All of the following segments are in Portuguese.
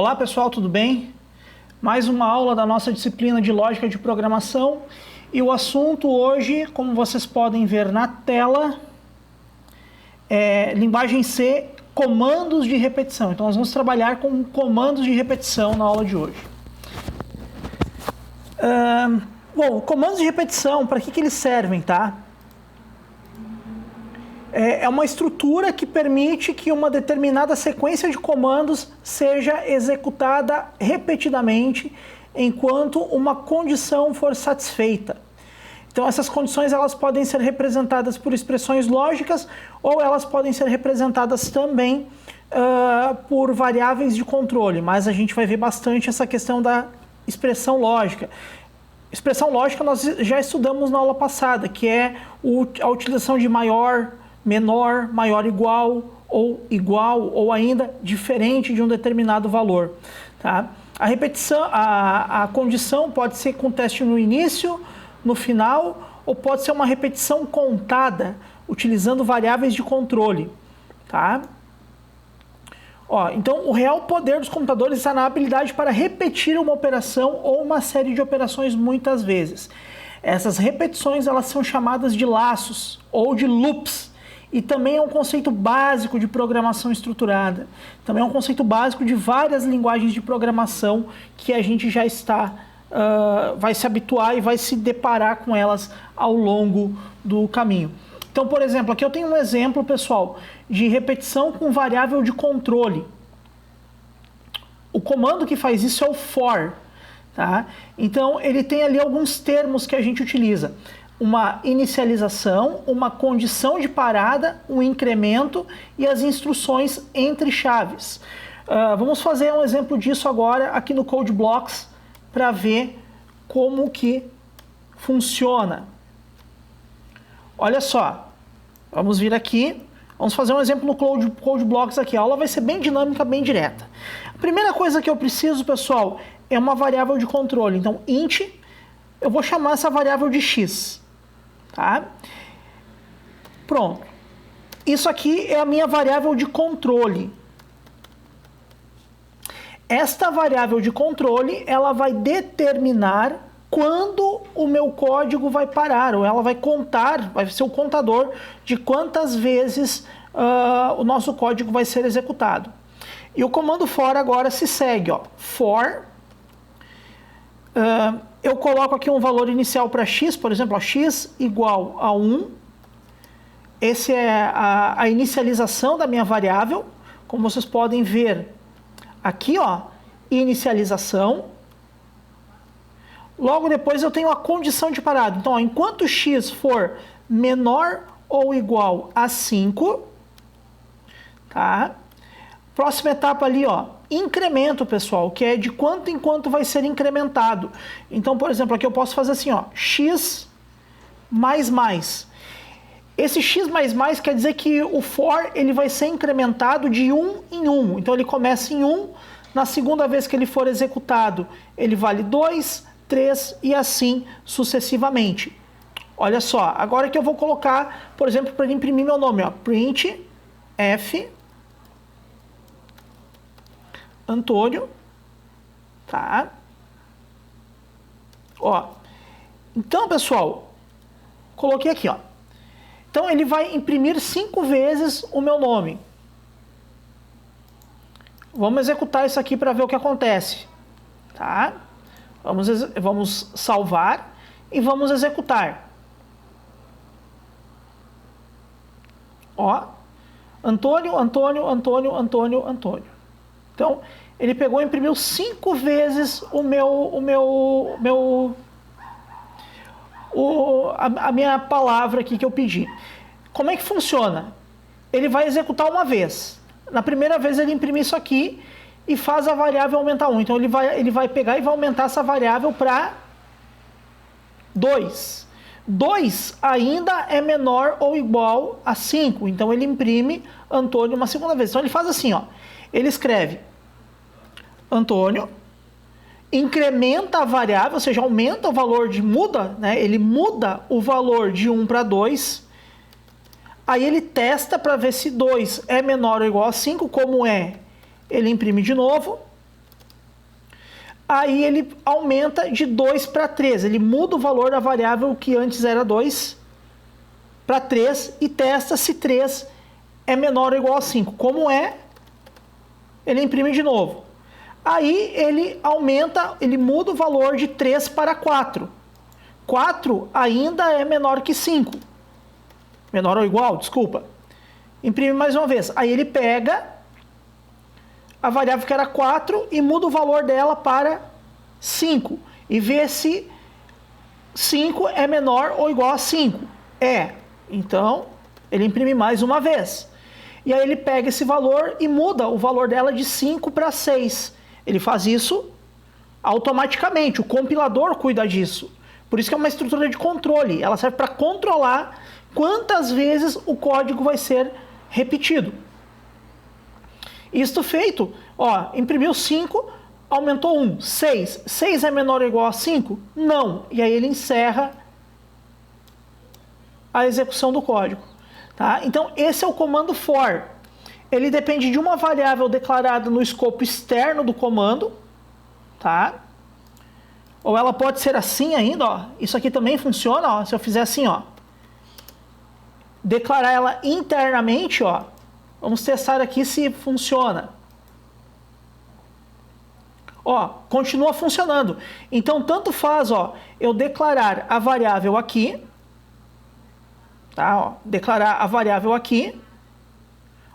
Olá pessoal, tudo bem? Mais uma aula da nossa disciplina de Lógica de Programação e o assunto hoje, como vocês podem ver na tela, é linguagem C, comandos de repetição. Então nós vamos trabalhar com comandos de repetição na aula de hoje. Bom, comandos de repetição, para que eles servem, tá? É uma estrutura que permite que uma determinada sequência de comandos seja executada repetidamente enquanto uma condição for satisfeita. Então essas condições elas podem ser representadas por expressões lógicas ou elas podem ser representadas também por variáveis de controle, mas a gente vai ver bastante essa questão da expressão lógica. Expressão lógica nós já estudamos na aula passada, que é a utilização de maior, menor, maior igual ou ainda diferente de um determinado valor. Tá? A repetição, a condição pode ser com teste no início, no final, ou pode ser uma repetição contada, utilizando variáveis de controle. Tá? Então, o real poder dos computadores está na habilidade para repetir uma operação ou uma série de operações muitas vezes. Essas repetições elas são chamadas de laços ou de loops. E também é um conceito básico de programação estruturada. Também é um conceito básico de várias linguagens de programação que a gente já vai se habituar e vai se deparar com elas ao longo do caminho. Então, por exemplo, aqui eu tenho um exemplo, pessoal, de repetição com variável de controle. O comando que faz isso é o for. Tá? Então, ele tem ali alguns termos que a gente utiliza. Uma inicialização, uma condição de parada, um incremento e as instruções entre chaves. Vamos fazer um exemplo disso agora aqui no Code Blocks para ver como que funciona. Olha só, vamos vir aqui, vamos fazer um exemplo no Code Blocks aqui. A aula vai ser bem dinâmica, bem direta. A primeira coisa que eu preciso, pessoal, é uma variável de controle. Então, int, eu vou chamar essa variável de x. Tá? Pronto. Isso aqui é a minha variável de controle. Esta variável de controle, ela vai determinar quando o meu código vai parar, ou ela vai contar, vai ser o contador de quantas vezes o nosso código vai ser executado. E o comando for agora se segue, ó, for, eu coloco aqui um valor inicial para x, por exemplo, ó, x igual a 1. Essa é a inicialização da minha variável. Como vocês podem ver aqui, ó, inicialização. Logo depois eu tenho a condição de parada. Então, ó, enquanto x for menor ou igual a 5, tá? Próxima etapa ali, ó, incremento, pessoal, que é de quanto em quanto vai ser incrementado. Então, por exemplo, aqui eu posso fazer assim, ó, x mais mais. Esse x mais mais quer dizer que o for ele vai ser incrementado de 1 em 1. Então, ele começa em 1, na segunda vez que ele for executado, ele vale 2, 3 e assim sucessivamente. Olha só, agora que eu vou colocar, por exemplo, para imprimir meu nome, ó, print f Antônio, tá? Ó, então, pessoal, coloquei aqui, ó. Então, ele vai imprimir 5 vezes o meu nome. Vamos executar isso aqui para ver o que acontece, tá? Vamos salvar e vamos executar. Ó, Antônio, Antônio, Antônio, Antônio, Antônio. Então, ele pegou e imprimiu 5 vezes a minha palavra aqui que eu pedi. Como é que funciona? Ele vai executar uma vez. Na primeira vez ele imprime isso aqui e faz a variável aumentar 1. Então, ele vai pegar e vai aumentar essa variável para 2. 2 ainda é menor ou igual a 5. Então, ele imprime Antônio uma segunda vez. Então, ele faz assim, ó. Ele escreve Antônio, incrementa a variável, ou seja, aumenta o valor muda, né? Ele muda o valor de 1 para 2. Aí ele testa para ver se 2 é menor ou igual a 5, como é, ele imprime de novo. aí ele aumenta de 2 para 3. Ele muda o valor da variável que antes era 2 para 3 e testa se 3 é menor ou igual a 5. Como é, ele imprime de novo. Aí ele aumenta, ele muda o valor de 3 para 4. 4 ainda é menor que 5. Menor ou igual, desculpa. Imprime mais uma vez. Aí ele pega a variável que era 4 e muda o valor dela para 5. E vê se 5 é menor ou igual a 5. É. Então, ele imprime mais uma vez. E aí ele pega esse valor e muda o valor dela de 5 para 6. Ele faz isso automaticamente. O compilador cuida disso. Por isso que é uma estrutura de controle. Ela serve para controlar quantas vezes o código vai ser repetido. Isto feito, ó, imprimiu 5, aumentou 1, 6. 6 é menor ou igual a 5? Não. E aí ele encerra a execução do código. Tá? Então, esse é o comando for. Ele depende de uma variável declarada no escopo externo do comando. Tá? Ou ela pode ser assim ainda. Ó. Isso aqui também funciona. Ó. Se eu fizer assim, ó, declarar ela internamente, ó, vamos testar aqui se funciona. Ó, continua funcionando. Então, tanto faz, ó, eu declarar a variável aqui, tá? Ó, declarar a variável aqui,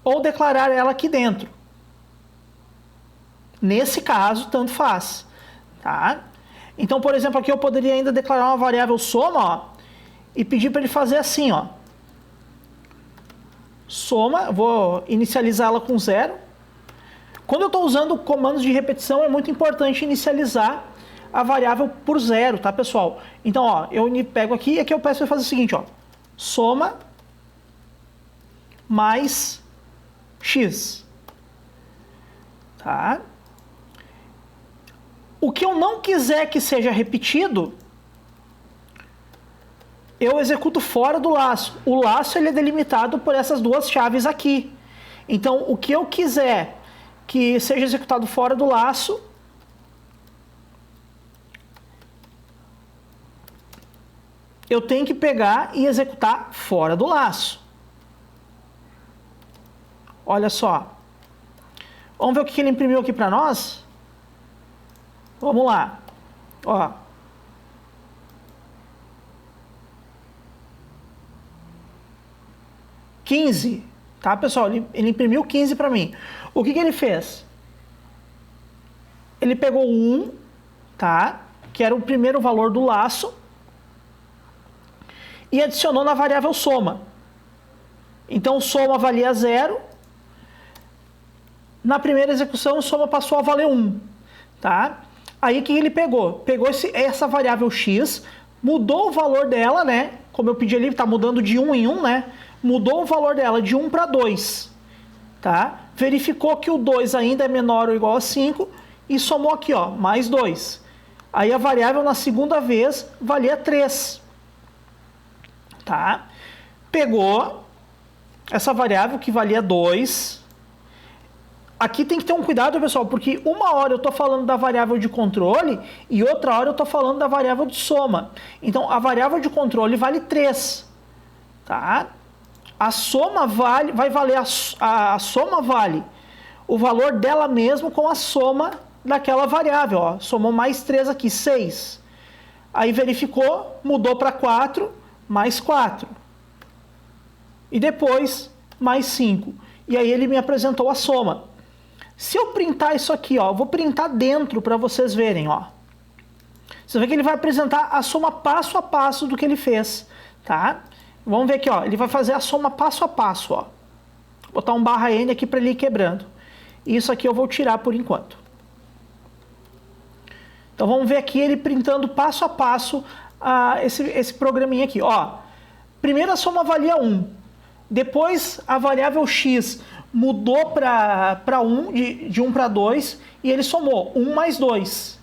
ou declarar ela aqui dentro. Nesse caso, tanto faz, tá? Então, por exemplo, aqui eu poderia ainda declarar uma variável soma, ó, e pedir para ele fazer assim, ó. Soma, vou inicializar ela com 0. Quando eu estou usando comandos de repetição, é muito importante inicializar a variável por 0, tá, pessoal? Então, ó, eu pego aqui e aqui eu peço para fazer o seguinte, ó. Soma mais x. Tá? O que eu não quiser que seja repetido, eu executo fora do laço. O laço ele é delimitado por essas duas chaves aqui. Então, o que eu quiser que seja executado fora do laço, eu tenho que pegar e executar fora do laço. Olha só. Vamos ver o que ele imprimiu aqui para nós? Vamos lá. Ó. $15, tá, pessoal? Ele imprimiu 15 para mim. O que ele fez? Ele pegou 1, tá? Que era o primeiro valor do laço, e adicionou na variável soma. Então, soma valia 0. Na primeira execução, soma passou a valer 1, tá? Aí, o que ele pegou? Pegou essa variável x, mudou o valor dela, né? Como eu pedi ali, tá mudando de 1 em 1, né? Mudou o valor dela de 1 para 2, tá? Verificou que o 2 ainda é menor ou igual a 5 e somou aqui, ó, mais 2. Aí a variável na segunda vez valia 3, tá? Pegou essa variável que valia 2. Aqui tem que ter um cuidado, pessoal, porque uma hora eu estou falando da variável de controle e outra hora eu estou falando da variável de soma. Então, a variável de controle vale 3, tá? A soma vai valer, a soma vale o valor dela mesmo com a soma daquela variável, ó. Somou mais 3 aqui, 6. Aí verificou, mudou para 4, mais 4. E depois, mais 5. E aí ele me apresentou a soma. Se eu printar isso aqui, ó, eu vou printar dentro para vocês verem, ó. Você vê que ele vai apresentar a soma passo a passo do que ele fez, tá? Vamos ver aqui, ó. Ele vai fazer a soma passo a passo, ó. Vou botar um /n aqui para ele ir quebrando. Isso aqui eu vou tirar por enquanto. Então vamos ver aqui ele printando passo a passo esse programinha aqui, ó. Primeiro a soma valia 1. Depois a variável x mudou para 1, de 1 para 2, e ele somou 1 mais 2.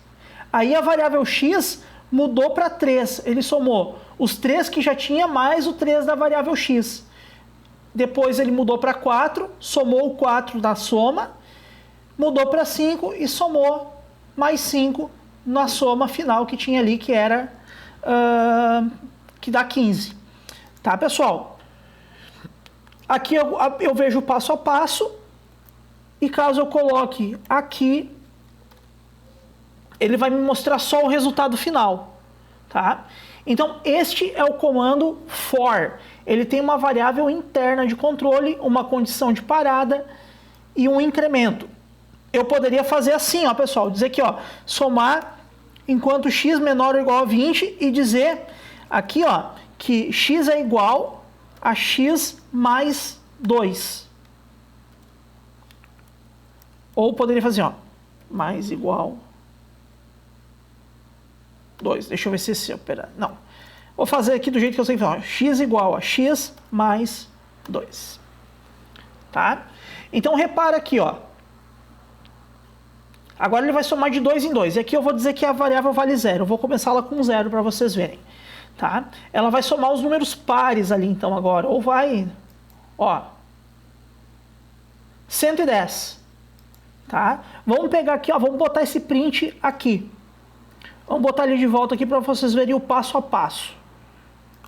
Aí a variável x mudou para 3, ele somou os 3 que já tinha mais o 3 da variável x. Depois ele mudou para 4, somou o 4 da soma, mudou para 5 e somou mais 5 na soma final que tinha ali, que era que dá 15. Tá, pessoal? Aqui eu vejo passo a passo, e caso eu coloque aqui, ele vai me mostrar só o resultado final, tá? Então, este é o comando for. Ele tem uma variável interna de controle, uma condição de parada e um incremento. Eu poderia fazer assim, ó, pessoal, dizer aqui, ó, somar enquanto x menor ou igual a 20 e dizer aqui, ó, que x é igual a x mais 2. Ou poderia fazer, ó, mais igual 2. Deixa eu ver se esse opera. Não. Vou fazer aqui do jeito que eu sei falar. X igual a x mais 2. Tá? Então, repara aqui, ó. Agora ele vai somar de 2 em 2. E aqui eu vou dizer que a variável vale 0. Eu vou começar ela com 0 para vocês verem. Tá? Ela vai somar os números pares ali, então, agora. Ou vai, ó, 110. Tá? Vamos pegar aqui, ó, vamos botar esse print aqui. Vamos botar ele de volta aqui para vocês verem o passo a passo.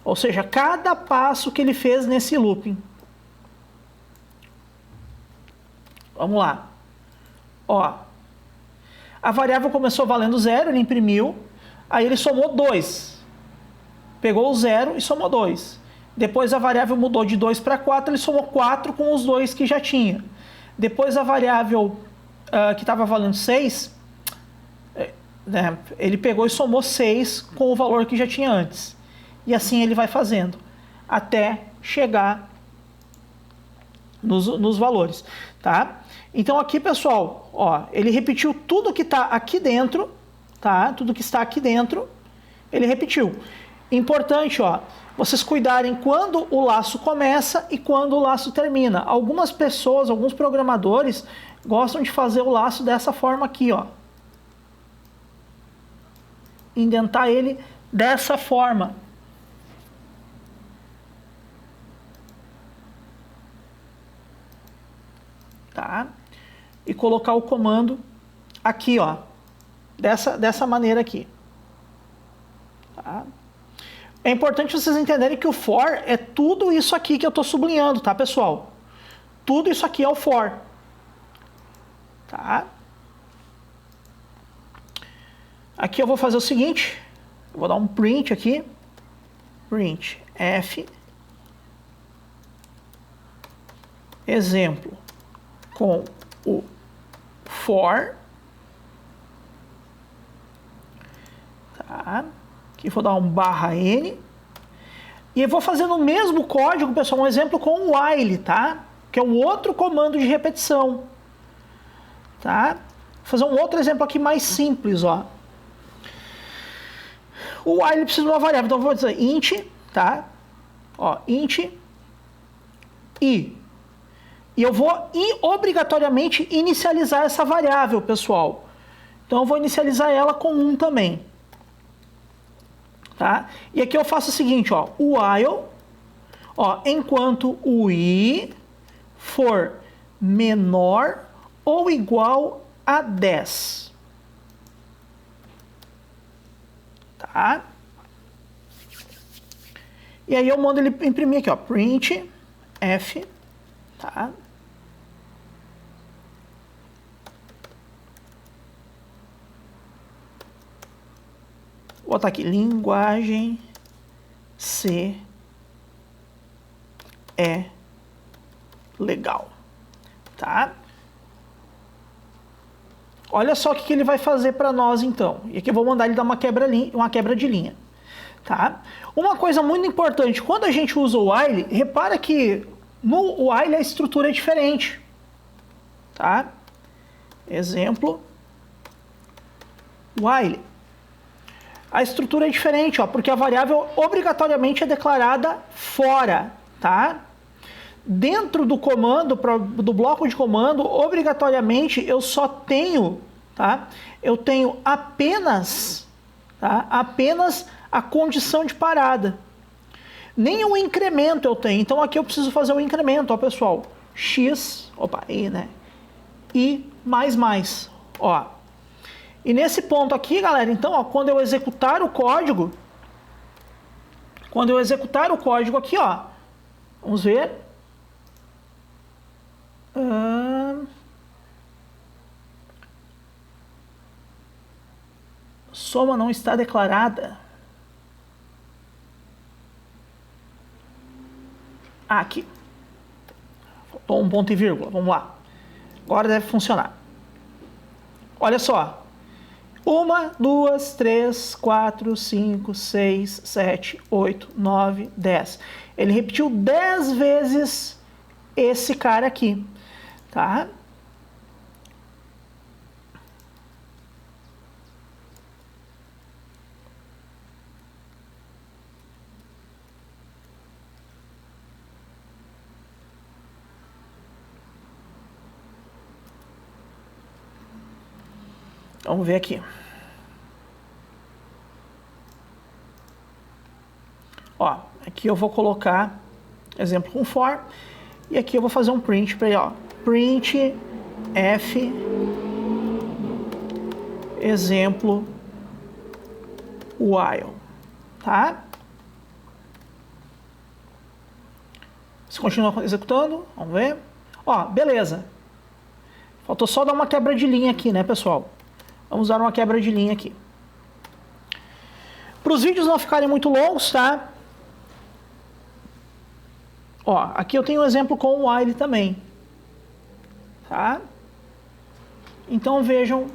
Ou seja, cada passo que ele fez nesse looping. Vamos lá. Ó, a variável começou valendo 0, ele imprimiu. Aí ele somou 2. Pegou o 0 e somou 2. Depois a variável mudou de 2 para 4, ele somou 4 com os 2 que já tinha. Depois a variável que estava valendo 6, ele pegou e somou 6 com o valor que já tinha antes. E assim ele vai fazendo, até chegar nos valores, tá? Então aqui, pessoal, ó, ele repetiu tudo que está aqui dentro, tá? Tudo que está aqui dentro, ele repetiu. Importante, ó, vocês cuidarem quando o laço começa e quando o laço termina. Algumas pessoas, alguns programadores, gostam de fazer o laço dessa forma aqui, ó. Indentar ele dessa forma. Tá? E colocar o comando aqui, ó. Dessa maneira aqui. Tá? É importante vocês entenderem que o for é tudo isso aqui que eu estou sublinhando, tá, pessoal? Tudo isso aqui é o for. Tá? Aqui eu vou fazer o seguinte, eu vou dar um print aqui, print f, exemplo, com o for, tá? Aqui vou dar um /n, e eu vou fazer no mesmo código, pessoal, um exemplo com o while, tá? Que é um outro comando de repetição, tá? Vou fazer um outro exemplo aqui mais simples, ó. O while precisa de uma variável, então eu vou dizer int, tá? Ó, int i. E eu vou obrigatoriamente inicializar essa variável, pessoal. Então eu vou inicializar ela com 1 também. Tá? E aqui eu faço o seguinte, ó, while, ó, enquanto o i for menor ou igual a 10. Tá? E aí eu mando ele imprimir aqui, ó, print f, tá? Vou botar aqui, linguagem C é legal, tá? Olha só o que ele vai fazer para nós, então. E aqui eu vou mandar ele dar uma quebra de linha, tá? Uma coisa muito importante, quando a gente usa o while, repara que no while a estrutura é diferente, tá? Exemplo, while. A estrutura é diferente, ó, porque a variável obrigatoriamente é declarada fora, tá? Dentro do comando, do bloco de comando, obrigatoriamente eu só tenho, tá? Eu tenho apenas, tá? Apenas a condição de parada. Nem o incremento eu tenho. Então aqui eu preciso fazer o incremento, ó, pessoal. X, opa, I, né? I mais, ó. E nesse ponto aqui, galera, então, ó, quando eu executar o código, aqui, ó, vamos ver. Soma não está declarada. Aqui. Faltou um ponto e vírgula. Vamos lá. Agora deve funcionar. Olha só. 1, 2, 3, 4, 5, 6, 7, 8, 9, 10. Ele repetiu 10 vezes esse cara aqui. Tá? Vamos ver aqui. Ó, aqui eu vou colocar exemplo com for e aqui eu vou fazer um print para ele, ó. Print f exemplo while, tá? Você continua executando, vamos ver. Ó, beleza. Faltou só dar uma quebra de linha aqui, né, pessoal? Vamos dar uma quebra de linha aqui. Para os vídeos não ficarem muito longos, tá? Ó, aqui eu tenho um exemplo com o while também. Tá? Então vejam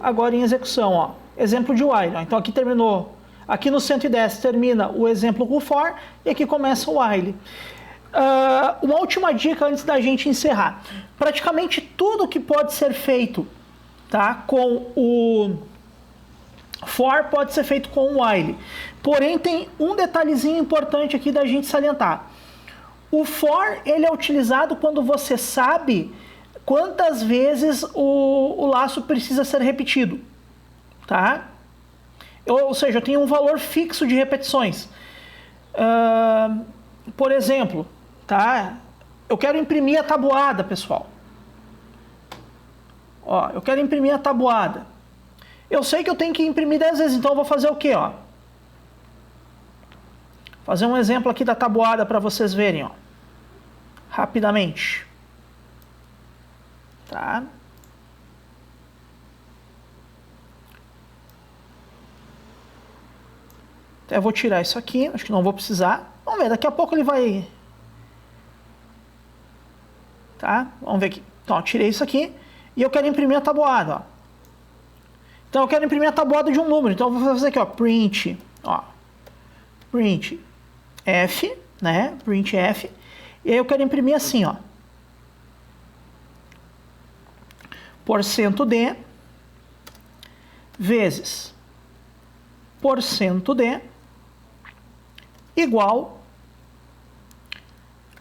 agora em execução, ó. Exemplo de while. Ó. Então aqui terminou. Aqui no 110 termina o exemplo com for e aqui começa o while. Uma última dica antes da gente encerrar. Praticamente tudo que pode ser feito, tá, com o for pode ser feito com o while. Porém, tem um detalhezinho importante aqui da gente salientar. O for, ele é utilizado quando você sabe quantas vezes o laço precisa ser repetido. Tá? Ou seja, eu tenho um valor fixo de repetições. Por exemplo, tá? Eu quero imprimir a tabuada, pessoal. Ó, eu quero imprimir a tabuada. Eu sei que eu tenho que imprimir 10 vezes, então eu vou fazer o quê? Ó? Fazer um exemplo aqui da tabuada para vocês verem, ó. Rapidamente. Tá? Até vou tirar isso aqui, acho que não vou precisar. Vamos ver, daqui a pouco ele vai... Tá? Vamos ver aqui. Então, eu tirei isso aqui e eu quero imprimir a tabuada, ó. Então, eu quero imprimir a tabuada de um número. Então, eu vou fazer aqui, ó, print, ó. Print f, né? Print f. E aí eu quero imprimir assim, ó. %d vezes %d igual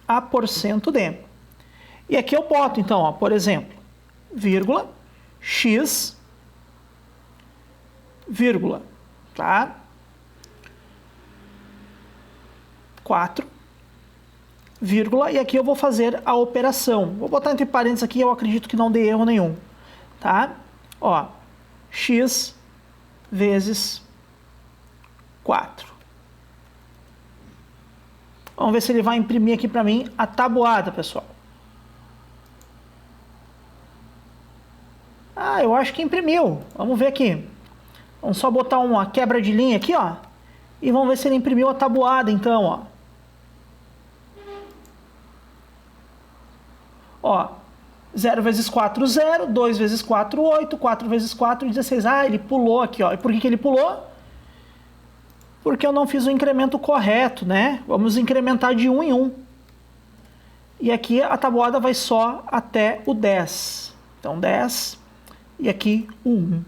a %d. E aqui eu boto, então, ó, por exemplo, vírgula, x, vírgula, tá? 4, vírgula, e aqui eu vou fazer a operação. Vou botar entre parênteses aqui, eu acredito que não dê erro nenhum, tá? Ó, x vezes 4. Vamos ver se ele vai imprimir aqui para mim a tabuada, pessoal. Ah, eu acho que imprimiu. Vamos ver aqui. Vamos só botar uma quebra de linha aqui, ó. E vamos ver se ele imprimiu a tabuada, então, ó. Ó, 0 vezes 4, 0. 2 vezes 4, 8. 4 vezes 4, 16. Ah, ele pulou aqui, ó. E por que ele pulou? Porque eu não fiz o incremento correto, né? Vamos incrementar de 1 em 1. E aqui a tabuada vai só até o 10. Então, 10. E aqui o 1.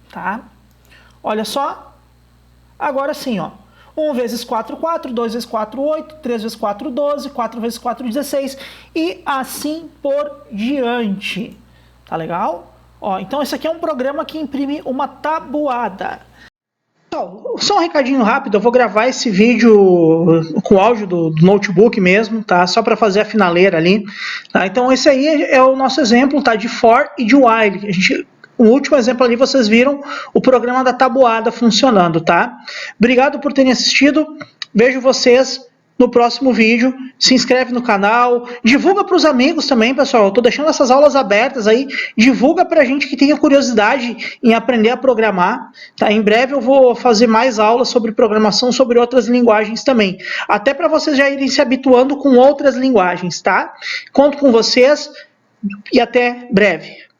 Tá? Olha só. Agora sim, ó. 1 vezes 4, 4. 2 vezes 4, 8. 3 vezes 4, 12. 4 vezes 4, 16. E assim por diante. Tá legal? Ó, então esse aqui é um programa que imprime uma tabuada. Só um recadinho rápido, eu vou gravar esse vídeo com áudio do notebook mesmo, tá? Só para fazer a finaleira ali, tá? Então esse aí é o nosso exemplo, tá? De for e de while. O último exemplo ali vocês viram o programa da tabuada funcionando, tá? Obrigado por terem assistido, vejo vocês no próximo vídeo. Se inscreve no canal, divulga para os amigos também, pessoal. Eu tô deixando essas aulas abertas aí, divulga pra gente que tenha curiosidade em aprender a programar, tá? Em breve eu vou fazer mais aulas sobre programação, sobre outras linguagens também, até para vocês já irem se habituando com outras linguagens, tá? Conto com vocês e até breve.